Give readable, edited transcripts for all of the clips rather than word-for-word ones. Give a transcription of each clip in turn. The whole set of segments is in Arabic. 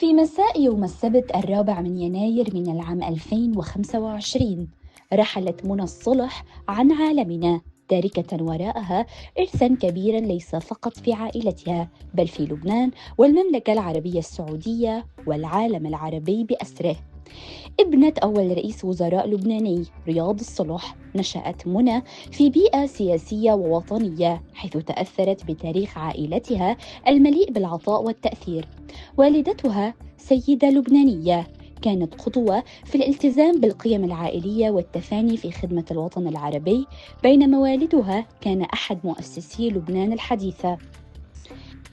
في مساء يوم السبت 4 من العام 2025 رحلت منى الصلح عن عالمنا، تاركة وراءها إرثاً كبيراً ليس فقط في عائلتها بل في لبنان والمملكة العربية السعودية والعالم العربي بأسره. ابنة أول رئيس وزراء لبناني رياض الصلح، نشأت منى في بيئة سياسية ووطنية حيث تأثرت بتاريخ عائلتها المليء بالعطاء والتأثير. والدتها سيدة لبنانية كانت قدوة في الالتزام بالقيم العائلية والتفاني في خدمة الوطن العربي، بينما والدها كان أحد مؤسسي لبنان الحديثة.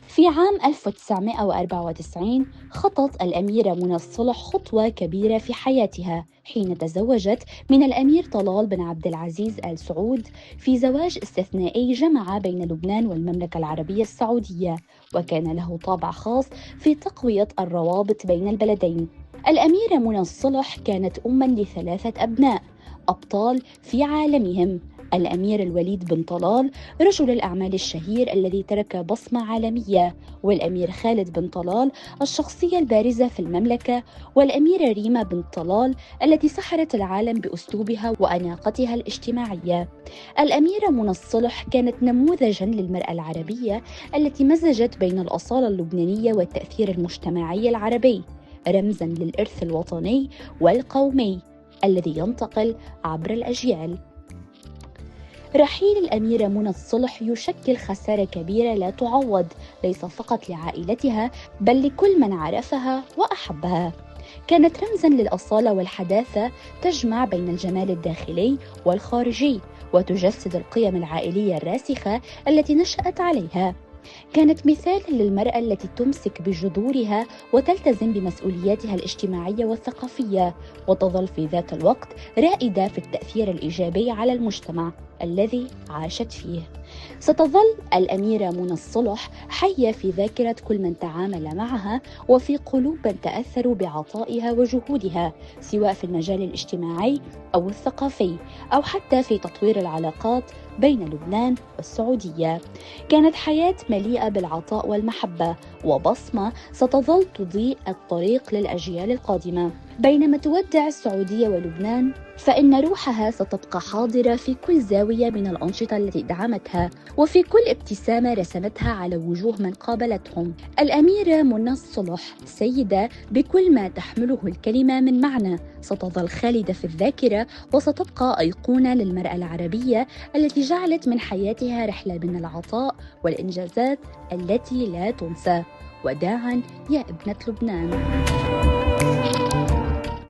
في عام 1994 خطت الأميرة منى الصلح خطوة كبيرة في حياتها حين تزوجت من الأمير طلال بن عبد العزيز آل سعود في زواج استثنائي جمع بين لبنان والمملكة العربية السعودية، وكان له طابع خاص في تقوية الروابط بين البلدين. الأميرة منى الصلح كانت أماً ل3 أبناء أبطال في عالمهم: الأمير الوليد بن طلال رجل الأعمال الشهير الذي ترك بصمة عالمية، والأمير خالد بن طلال الشخصية البارزة في المملكة، والأميرة ريما بن طلال التي سحرت العالم بأسلوبها وأناقتها الاجتماعية. الأميرة منى الصلح كانت نموذجاً للمرأة العربية التي مزجت بين الأصالة اللبنانية والتأثير المجتمعي العربي، رمزاً للإرث الوطني والقومي الذي ينتقل عبر الأجيال. رحيل الأميرة منى الصلح يشكل خسارة كبيرة لا تعوض، ليس فقط لعائلتها بل لكل من عرفها وأحبها. كانت رمزاً للأصالة والحداثة، تجمع بين الجمال الداخلي والخارجي وتجسد القيم العائلية الراسخة التي نشأت عليها. كانت مثال للمرأة التي تمسك بجذورها وتلتزم بمسؤولياتها الاجتماعية والثقافية، وتظل في ذات الوقت رائدة في التأثير الإيجابي على المجتمع الذي عاشت فيه. ستظل الأميرة منى الصلح حية في ذاكرة كل من تعامل معها وفي قلوب من تأثروا بعطائها وجهودها، سواء في المجال الاجتماعي أو الثقافي أو حتى في تطوير العلاقات بين لبنان والسعودية. كانت حياة مليئة بالعطاء والمحبة وبصمة ستظل تضيء الطريق للأجيال القادمة. بينما تودع السعودية ولبنان، فإن روحها ستبقى حاضرة في كل زاوية من الأنشطة التي دعمتها وفي كل ابتسامة رسمتها على وجوه من قابلتهم. الأميرة منى الصلح سيدة بكل ما تحمله الكلمة من معنى، ستظل خالدة في الذاكرة وستبقى أيقونة للمرأة العربية التي جعلت من حياتها رحلة من العطاء والإنجازات التي لا تنسى. وداعاً يا ابنة لبنان.